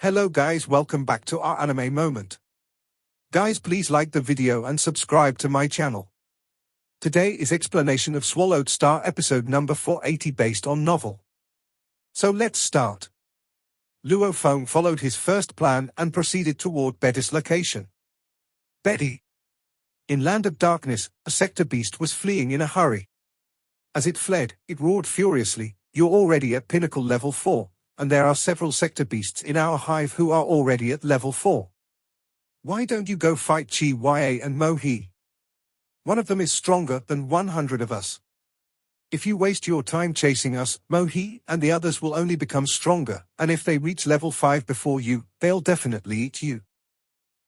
Hello guys, welcome back to our anime moment. Guys, please like the video and subscribe to my channel. Today is explanation of Swallowed Star episode number 480 based on novel. So let's start. Luo Feng followed his first plan and proceeded toward Betty's location. Betty. In Land of Darkness, a sector beast was fleeing in a hurry. As it fled, it roared furiously, "You're already at pinnacle level 4. And there are several sector beasts in our hive who are already at level 4. Why don't you go fight Chi Ya and Mo He? One of them is stronger than 100 of us. If you waste your time chasing us, Mo He and the others will only become stronger, and if they reach level 5 before you, they'll definitely eat you."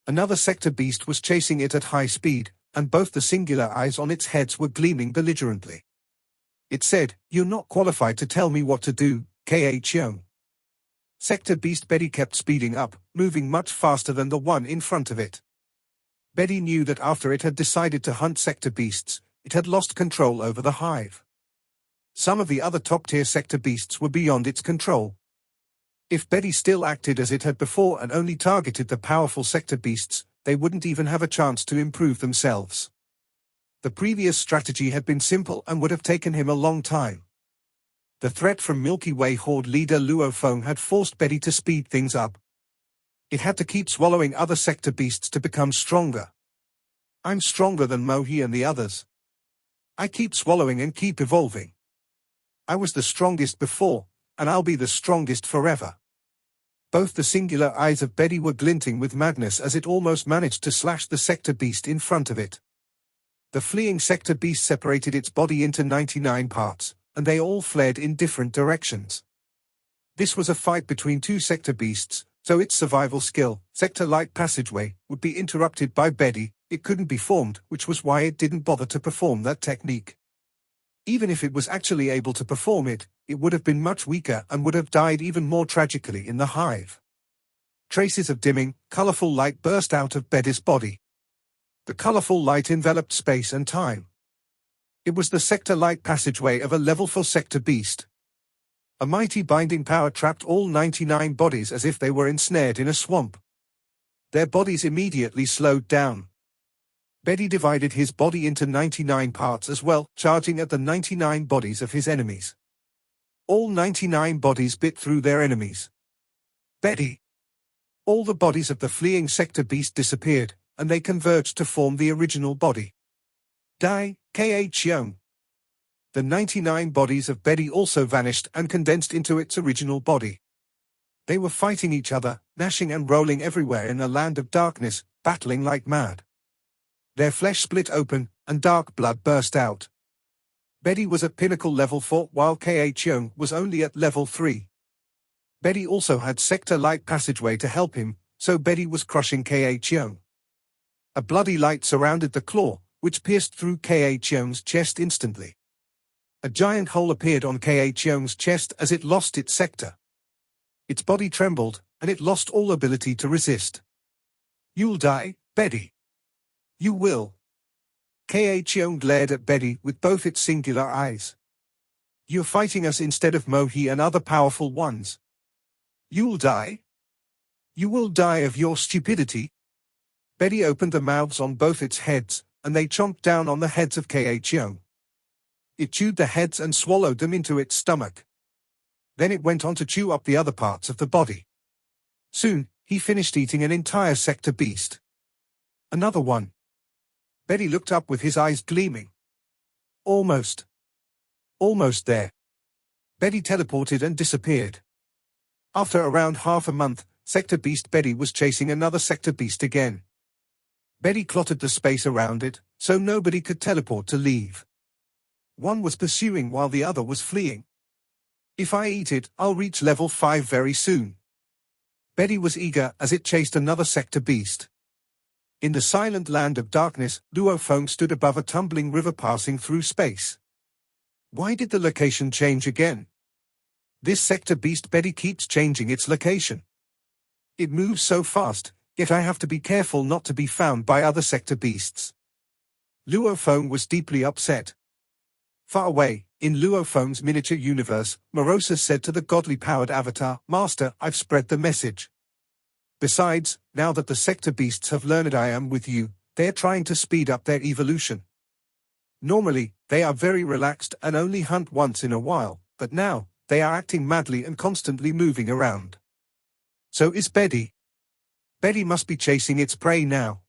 Another sector beast was chasing it at high speed, and both the singular eyes on its heads were gleaming belligerently. It said, "You're not qualified to tell me what to do, Kh. Sector beast Betty kept speeding up, moving much faster than the one in front of it. Betty knew that after it had decided to hunt sector beasts, it had lost control over the hive. Some of the other top-tier sector beasts were beyond its control. If Betty still acted as it had before and only targeted the powerful sector beasts, they wouldn't even have a chance to improve themselves. The previous strategy had been simple and would have taken him a long time. The threat from Milky Way Horde leader Luo Feng had forced Betty to speed things up. It had to keep swallowing other sector beasts to become stronger. "I'm stronger than Mo He and the others. I keep swallowing and keep evolving. I was the strongest before, and I'll be the strongest forever." Both the singular eyes of Betty were glinting with madness as it almost managed to slash the sector beast in front of it. The fleeing sector beast separated its body into 99 parts. And they all fled in different directions. This was a fight between two sector beasts, so its survival skill, sector light passageway, would be interrupted by Betty. It couldn't be formed, which was why it didn't bother to perform that technique. Even if it was actually able to perform it, it would have been much weaker and would have died even more tragically in the hive. Traces of dimming, colorful light burst out of Betty's body. The colorful light enveloped space and time. It was the sector light passageway of a level 4 sector beast. A mighty binding power trapped all 99 bodies as if they were ensnared in a swamp. Their bodies immediately slowed down. Betty divided his body into 99 parts as well, charging at the 99 bodies of his enemies. All 99 bodies bit through their enemies. Betty. All the bodies of the fleeing sector beast disappeared, and they converged to form the original body. Die, Kh. The 99 bodies of Betty also vanished and condensed into its original body. They were fighting each other, gnashing and rolling everywhere in a land of darkness, battling like mad. Their flesh split open, and dark blood burst out. Betty was at pinnacle level 4 while Kh was only at level 3. Betty also had sector light passageway to help him, so Betty was crushing Kh. A bloody light surrounded the claw, which pierced through Kh's chest instantly. A giant hole appeared on Kh's chest as it lost its sector. Its body trembled, and it lost all ability to resist. "You'll die, Betty. You will." Kh glared at Betty with both its singular eyes. "You're fighting us instead of Mo He and other powerful ones. You'll die. You will die of your stupidity." Betty opened the mouths on both its heads, and they chomped down on the heads of Kh. It chewed the heads and swallowed them into its stomach. Then it went on to chew up the other parts of the body. Soon, he finished eating an entire sector beast. Another one. Betty looked up with his eyes gleaming. Almost. Almost there. Betty teleported and disappeared. After around half a month, sector beast Betty was chasing another sector beast again. Betty clotted the space around it, so nobody could teleport to leave. One was pursuing while the other was fleeing. "If I eat it, I'll reach level 5 very soon." Betty was eager as it chased another sector beast. In the silent land of darkness, Luo Feng stood above a tumbling river passing through space. Why did the location change again? This sector beast Betty keeps changing its location. It moves so fast, yet I have to be careful not to be found by other sector beasts. Luo Feng was deeply upset. Far away, in Luo Feng's miniature universe, Morosa said to the godly-powered avatar, "Master, I've spread the message. Besides, now that the sector beasts have learned I am with you, they are trying to speed up their evolution. Normally, they are very relaxed and only hunt once in a while, but now, they are acting madly and constantly moving around. So is Betty. Betty must be chasing its prey now.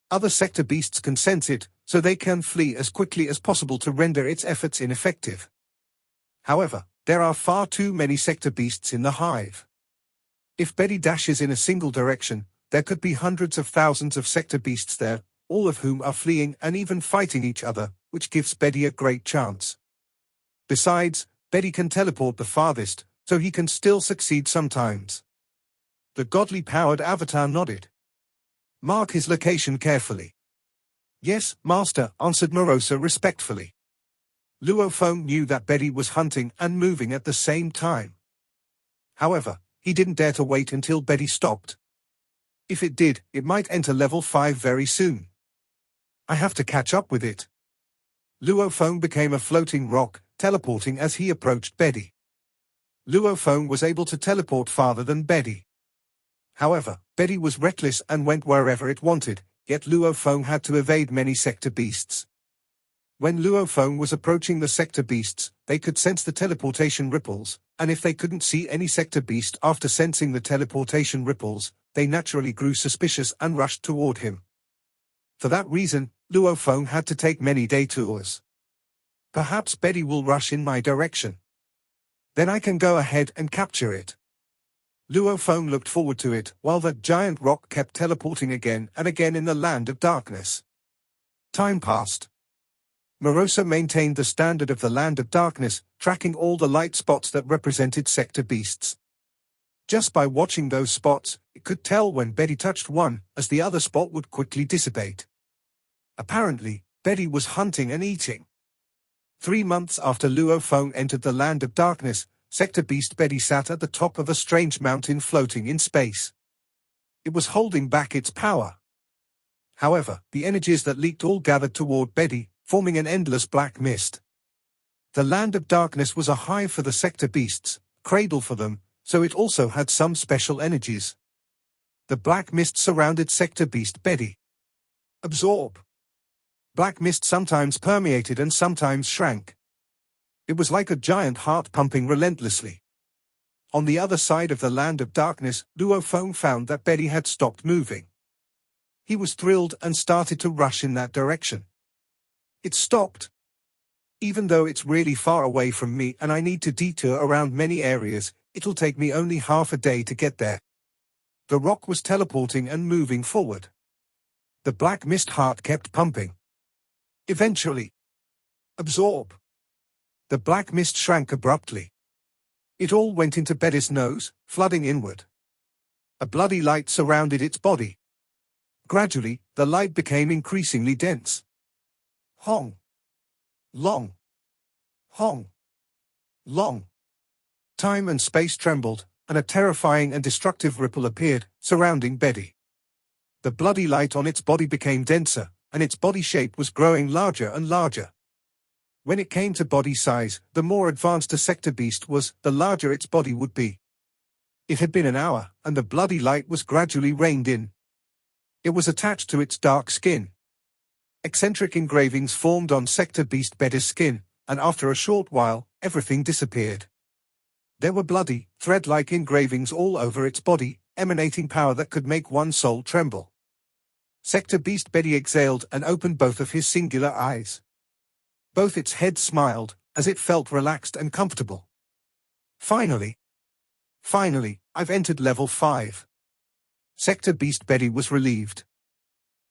Other sector beasts can sense it, so they can flee as quickly as possible to render its efforts ineffective. However, there are far too many sector beasts in the hive. If Betty dashes in a single direction, there could be hundreds of thousands of sector beasts there, all of whom are fleeing and even fighting each other, which gives Betty a great chance. Besides, Betty can teleport the farthest, so he can still succeed sometimes. The godly-powered avatar nodded. Mark his location carefully. Yes, master, answered Morosa respectfully. Luo Feng knew that Betty was hunting and moving at the same time. However, he didn't dare to wait until Betty stopped. If it did, it might enter level 5 very soon. I have to catch up with it. Luo Feng became a floating rock, teleporting as he approached Betty. Luo Feng was able to teleport farther than Betty. However, Betty was reckless and went wherever it wanted, yet Luo Feng had to evade many sector beasts. When Luo Feng was approaching the sector beasts, they could sense the teleportation ripples, and if they couldn't see any sector beast after sensing the teleportation ripples, they naturally grew suspicious and rushed toward him. For that reason, Luo Feng had to take many detours. Perhaps Betty will rush in my direction. Then I can go ahead and capture it. Luo Feng looked forward to it, while that giant rock kept teleporting again and again in the land of darkness. Time passed. Morosa maintained the standard of the land of darkness, tracking all the light spots that represented sector beasts. Just by watching those spots, it could tell when Betty touched one, as the other spot would quickly dissipate. Apparently, Betty was hunting and eating. 3 months after Luo Feng entered the land of darkness, sector beast Betty sat at the top of a strange mountain floating in space. It was holding back its power. However, the energies that leaked all gathered toward Betty, forming an endless black mist. The land of darkness was a hive for the sector beasts, a cradle for them, so it also had some special energies. The black mist surrounded sector beast Betty. Absorb. Black mist sometimes permeated and sometimes shrank. It was like a giant heart pumping relentlessly. On the other side of the land of darkness, Luo Feng found that Betty had stopped moving. He was thrilled and started to rush in that direction. It stopped. Even though it's really far away from me and I need to detour around many areas, it'll take me only half a day to get there. The rock was teleporting and moving forward. The black mist heart kept pumping. Eventually. Absorb. The black mist shrank abruptly. It all went into Betty's nose, flooding inward. A bloody light surrounded its body. Gradually, the light became increasingly dense. Hong. Long. Hong. Long. Time and space trembled, and a terrifying and destructive ripple appeared, surrounding Betty. The bloody light on its body became denser, and its body shape was growing larger and larger. When it came to body size, the more advanced a sector beast was, the larger its body would be. It had been an hour, and the bloody light was gradually reined in. It was attached to its dark skin. Eccentric engravings formed on sector beast Betty's skin, and after a short while, everything disappeared. There were bloody, thread-like engravings all over its body, emanating power that could make one's soul tremble. Sector beast Betty exhaled and opened both of his singular eyes. Both its heads smiled, as it felt relaxed and comfortable. Finally, I've entered level 5. Sector beast Betty was relieved.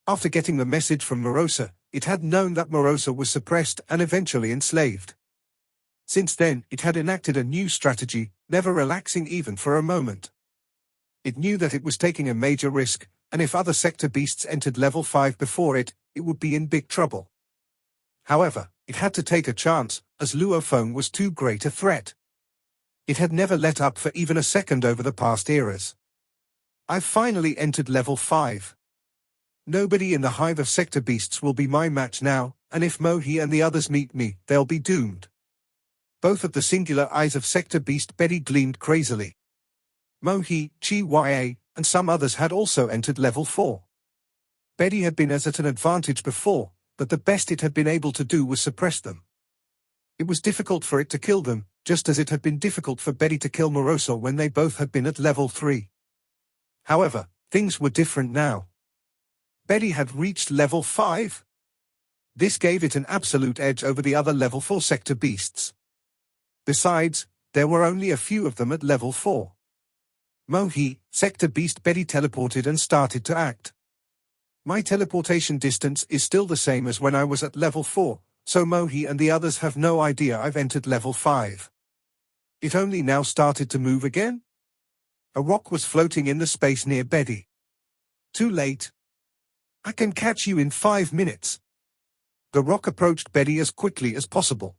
After getting the message from Morosa, it had known that Morosa was suppressed and eventually enslaved. Since then, it had enacted a new strategy, never relaxing even for a moment. It knew that it was taking a major risk, and if other sector beasts entered level 5 before it, it would be in big trouble. However, it had to take a chance, as Luo Feng was too great a threat. It had never let up for even a second over the past eras. I've finally entered level 5. Nobody in the hive of sector beasts will be my match now, and if Mohi and the others meet me, they'll be doomed. Both of the singular eyes of sector beast Betty gleamed crazily. Mohi, Chi Ya, and some others had also entered level 4. Betty had been at an advantage before, but the best it had been able to do was suppress them. It was difficult for it to kill them, just as it had been difficult for Betty to kill Morosa when they both had been at level 3. However, things were different now. Betty had reached level 5. This gave it an absolute edge over the other level 4 sector beasts. Besides, there were only a few of them at level 4. Mohi, sector beast Betty teleported and started to act. My teleportation distance is still the same as when I was at level 4, so Mohi and the others have no idea I've entered level 5. It only now started to move again? A rock was floating in the space near Betty. Too late. I can catch you in 5 minutes. The rock approached Betty as quickly as possible.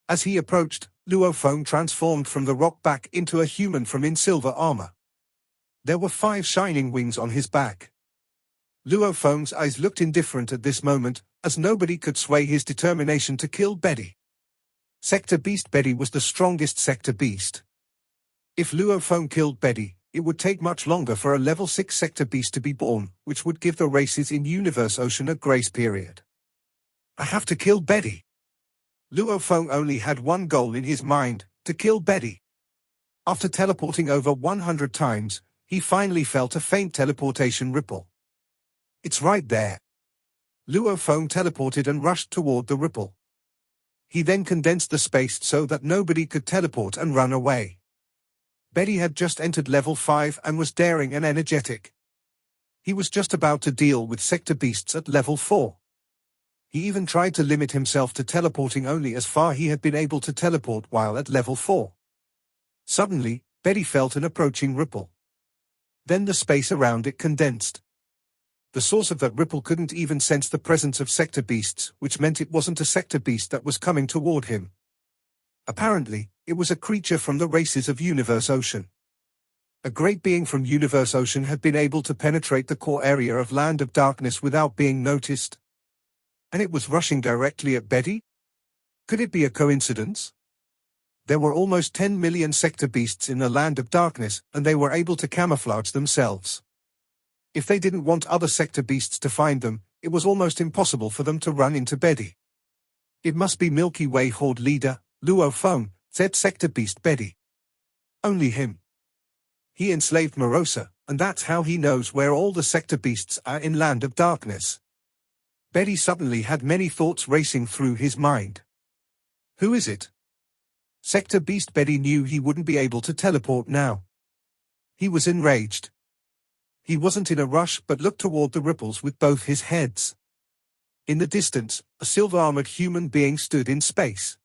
As he approached, Luo Feng transformed from the rock back into a human from in silver armor. There were 5 shining wings on his back. Luo Feng's eyes looked indifferent at this moment, as nobody could sway his determination to kill Betty. Sector Beast Betty was the strongest sector beast. If Luo Feng killed Betty, it would take much longer for a level 6 sector beast to be born, which would give the races in Universe Ocean a grace period. I have to kill Betty. Luo Feng only had one goal in his mind, to kill Betty. After teleporting over 100 times, he finally felt a faint teleportation ripple. It's right there. Luo Feng teleported and rushed toward the ripple. He then condensed the space so that nobody could teleport and run away. Betty had just entered level 5 and was daring and energetic. He was just about to deal with sector beasts at level 4. He even tried to limit himself to teleporting only as far he had been able to teleport while at level 4. Suddenly, Betty felt an approaching ripple. Then the space around it condensed. The source of that ripple couldn't even sense the presence of sector beasts, which meant it wasn't a sector beast that was coming toward him. Apparently, it was a creature from the races of Universe Ocean. A great being from Universe Ocean had been able to penetrate the core area of Land of Darkness without being noticed. And it was rushing directly at Betty? Could it be a coincidence? There were almost 10 million sector beasts in the Land of Darkness, and they were able to camouflage themselves. If they didn't want other sector beasts to find them, it was almost impossible for them to run into Betty. It must be Milky Way Horde leader, Luo Feng, said sector beast Betty. Only him. He enslaved Morosa, and that's how he knows where all the sector beasts are in Land of Darkness. Betty suddenly had many thoughts racing through his mind. Who is it? Sector Beast Betty knew he wouldn't be able to teleport now. He was enraged. He wasn't in a rush but looked toward the ripples with both his heads. In the distance, a silver-armored human being stood in space.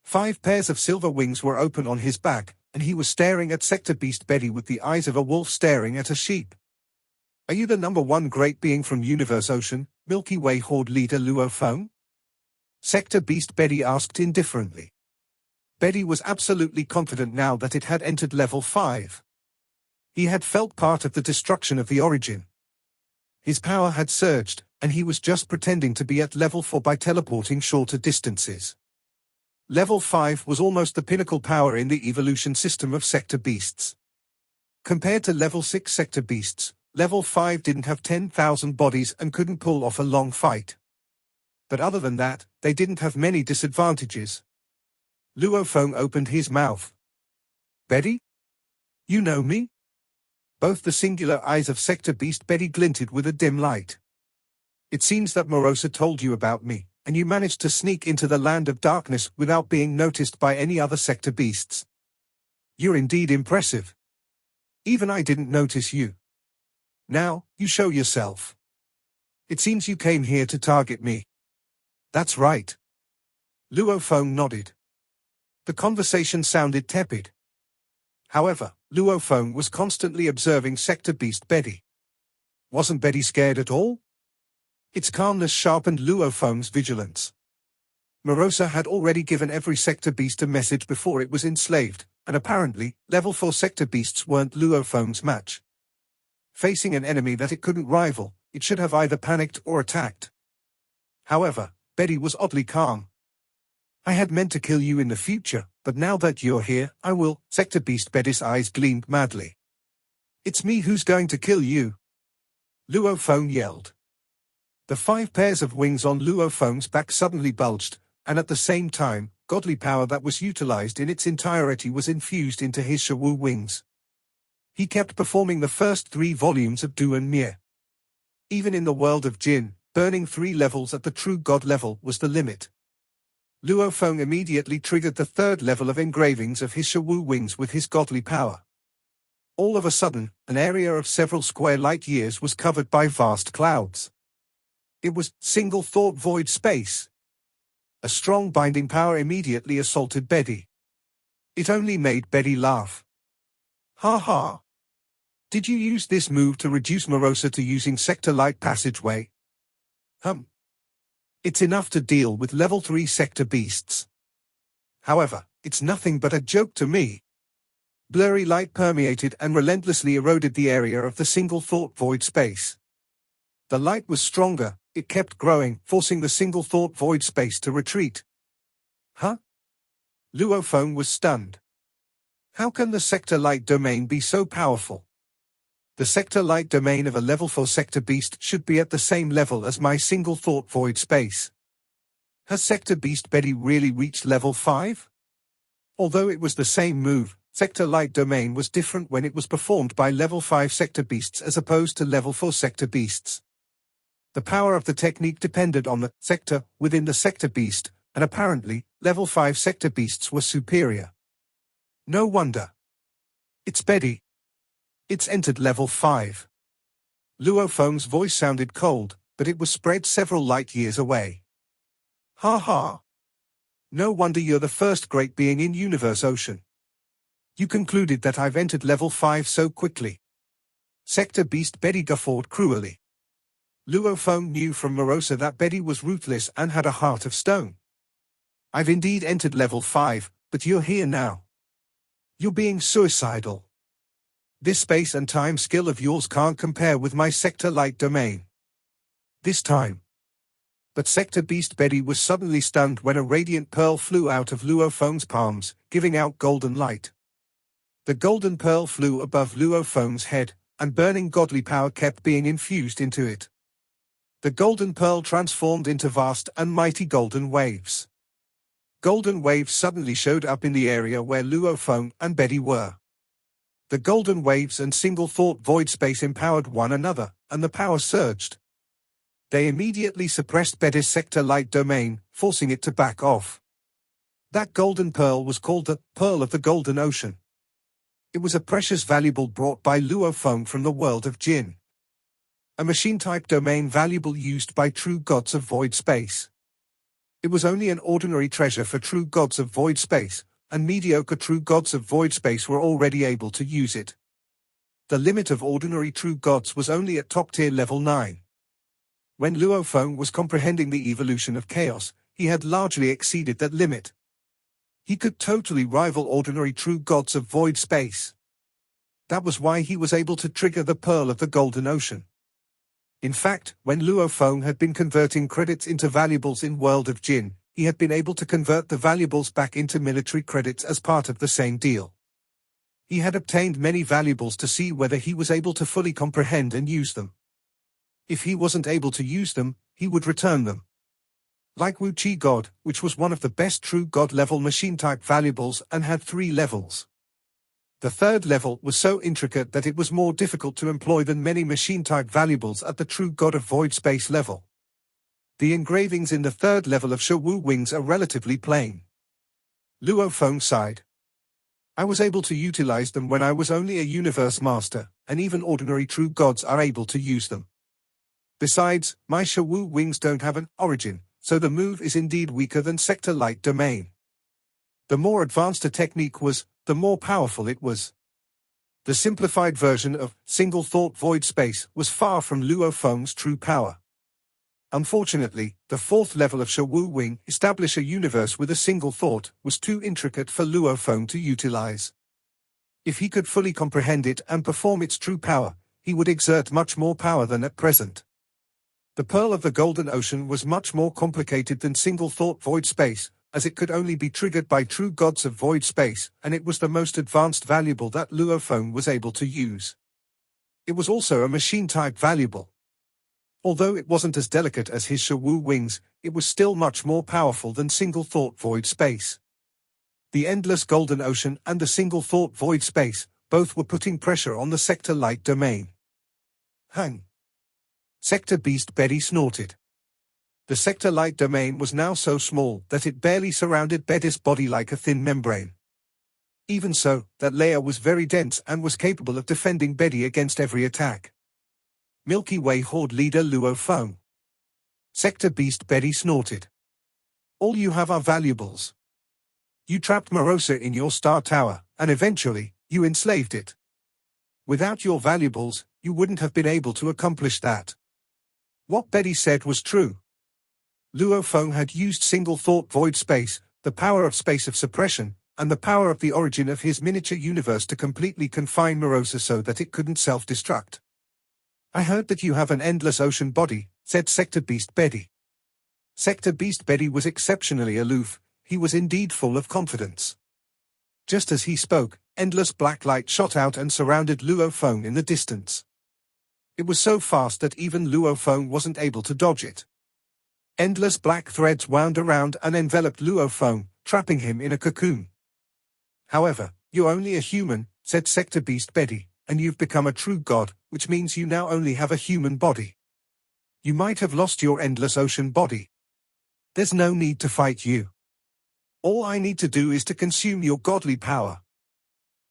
5 pairs of silver wings were open on his back, and he was staring at Sector Beast Betty with the eyes of a wolf staring at a sheep. Are you the #1 great being from Universe Ocean, Milky Way Horde leader Luo Feng? Sector Beast Betty asked indifferently. Betty was absolutely confident now that it had entered level 5. He had felt part of the destruction of the origin. His power had surged, and he was just pretending to be at level 4 by teleporting shorter distances. Level 5 was almost the pinnacle power in the evolution system of sector beasts. Compared to level 6 sector beasts, level 5 didn't have 10,000 bodies and couldn't pull off a long fight. But other than that, they didn't have many disadvantages. Luo Feng opened his mouth. Betty? You know me? Both the singular eyes of sector beast Betty glinted with a dim light. It seems that Morosa told you about me, and you managed to sneak into the Land of Darkness without being noticed by any other sector beasts. You're indeed impressive. Even I didn't notice you. Now, you show yourself. It seems you came here to target me. That's right. Luo Feng nodded. The conversation sounded tepid. However, Luo Feng was constantly observing sector beast Betty. Wasn't Betty scared at all? Its calmness sharpened Luo Feng's vigilance. Morosa had already given every sector beast a message before it was enslaved, and apparently, level 4 sector beasts weren't Luo Feng's match. Facing an enemy that it couldn't rival, it should have either panicked or attacked. However, Betty was oddly calm. I had meant to kill you in the future, but now that you're here, I will. Sector Beast Betty's eyes gleamed madly. It's me who's going to kill you, Luo Feng yelled. The 5 pairs of wings on Luo Feng's back suddenly bulged, and at the same time, godly power that was utilized in its entirety was infused into his Shawu wings. He kept performing the first 3 volumes of Du and Mie. Even in the world of Jin, burning 3 levels at the true god level was the limit. Luo Feng immediately triggered the 3rd level of engravings of his Shawu wings with his godly power. All of a sudden, an area of several square light years was covered by vast clouds. It was single thought void space. A strong binding power immediately assaulted Betty. It only made Betty laugh. Ha ha. Did you use this move to reduce Morosa to using sector light passageway? It's enough to deal with level 3 sector beasts. However, it's nothing but a joke to me. Blurry light permeated and relentlessly eroded the area of the single thought void space. The light was stronger, it kept growing, forcing the single thought void space to retreat. Huh? Luo Feng was stunned. How can the sector light domain be so powerful? The sector light domain of a level 4 sector beast should be at the same level as my single thought void space. Has sector beast Betty really reached level 5? Although it was the same move, sector light domain was different when it was performed by level 5 sector beasts as opposed to level 4 sector beasts. The power of the technique depended on the sector within the sector beast, and apparently, level 5 sector beasts were superior. No wonder. It's Betty. It's entered level 5. Luo Feng's voice sounded cold, but it was spread several light years away. Ha ha. No wonder you're the first great being in Universe Ocean. You concluded that I've entered level 5 so quickly. Sector beast Betty guffawed cruelly. Luo Feng knew from Morosa that Betty was ruthless and had a heart of stone. I've indeed entered level 5, but you're here now. You're being suicidal. This space and time skill of yours can't compare with my sector light domain. This time. But sector beast Betty was suddenly stunned when a radiant pearl flew out of Luo Feng's palms, giving out golden light. The golden pearl flew above Luo Feng's head, and burning godly power kept being infused into it. The golden pearl transformed into vast and mighty golden waves. Golden waves suddenly showed up in the area where Luo Feng and Betty were. The golden waves and single thought void space empowered one another, and the power surged. They immediately suppressed Betty's sector light domain, forcing it to back off. That golden pearl was called the Pearl of the Golden Ocean. It was a precious valuable brought by Luo Feng from the world of Jin. A machine-type domain valuable used by true gods of void space. It was only an ordinary treasure for true gods of void space, and mediocre true gods of void space were already able to use it. The limit of ordinary true gods was only at top-tier level 9. When Luo Feng was comprehending the evolution of chaos, he had largely exceeded that limit. He could totally rival ordinary true gods of void space. That was why he was able to trigger the Pearl of the Golden Ocean. In fact, when Luo Feng had been converting credits into valuables in World of Jin, he had been able to convert the valuables back into military credits as part of the same deal. He had obtained many valuables to see whether he was able to fully comprehend and use them. If he wasn't able to use them, he would return them. Like Wu Chi God, which was one of the best true god level machine-type valuables and had 3 levels. The 3rd level was so intricate that it was more difficult to employ than many machine-type valuables at the true god of void space level. The engravings in the 3rd level of Shawu wings are relatively plain. Luo Feng sighed. I was able to utilize them when I was only a universe master, and even ordinary true gods are able to use them. Besides, my Shawu wings don't have an origin, so the move is indeed weaker than sector light domain. The more advanced a technique was, the more powerful it was. The simplified version of single thought void space was far from Luo Feng's true power. Unfortunately, the 4th level of Shawu Wing, establish a universe with a single thought, was too intricate for Luo Feng to utilize. If he could fully comprehend it and perform its true power, he would exert much more power than at present. The Pearl of the Golden Ocean was much more complicated than single thought void space, as it could only be triggered by true gods of void space, and it was the most advanced valuable that Luo Feng was able to use. It was also a machine-type valuable. Although it wasn't as delicate as his Shawu wings, it was still much more powerful than single-thought void space. The endless golden ocean and the single-thought void space, both were putting pressure on the sector light domain. Hang! Sector Beast Betty snorted. The sector light domain was now so small that it barely surrounded Betty's body like a thin membrane. Even so, that layer was very dense and was capable of defending Betty against every attack. Milky Way Horde leader Luo Feng. Sector Beast Betty snorted. All you have are valuables. You trapped Morosa in your star tower, and eventually, you enslaved it. Without your valuables, you wouldn't have been able to accomplish that. What Betty said was true. Luo Feng had used single-thought void space, the power of space of suppression, and the power of the origin of his miniature universe to completely confine Morosa so that it couldn't self-destruct. I heard that you have an endless ocean body, said Sector Beast Betty. Sector Beast Betty was exceptionally aloof. He was indeed full of confidence. Just as he spoke, endless black light shot out and surrounded Luo Feng in the distance. It was so fast that even Luo Feng wasn't able to dodge it. Endless black threads wound around and enveloped Luo Feng, trapping him in a cocoon. However, you're only a human, said Sector Beast Betty, and you've become a true god, which means you now only have a human body. You might have lost your endless ocean body. There's no need to fight you. All I need to do is to consume your godly power.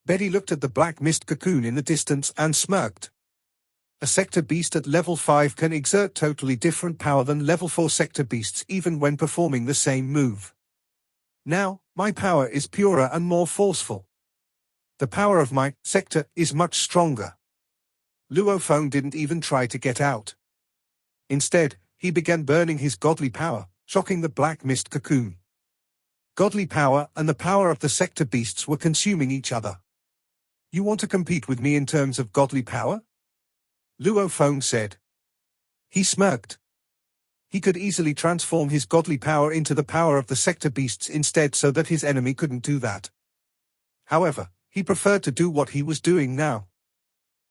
Betty looked at the black mist cocoon in the distance and smirked. A sector beast at level 5 can exert totally different power than level 4 sector beasts even when performing the same move. Now, my power is purer and more forceful. The power of my sector is much stronger. Luo Feng didn't even try to get out. Instead, he began burning his godly power, shocking the black mist cocoon. Godly power and the power of the sector beasts were consuming each other. You want to compete with me in terms of godly power? Luo Feng said. He smirked. He could easily transform his godly power into the power of the sector beasts instead so that his enemy couldn't do that. However, he preferred to do what he was doing now.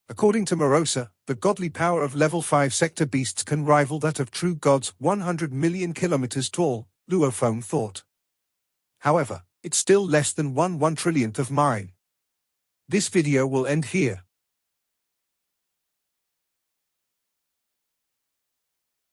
According to Morosa, the godly power of level 5 sector beasts can rival that of true gods 100 million kilometers tall, Luo Feng thought. However, it's still less than 1/1 trillionth of mine. This video will end here.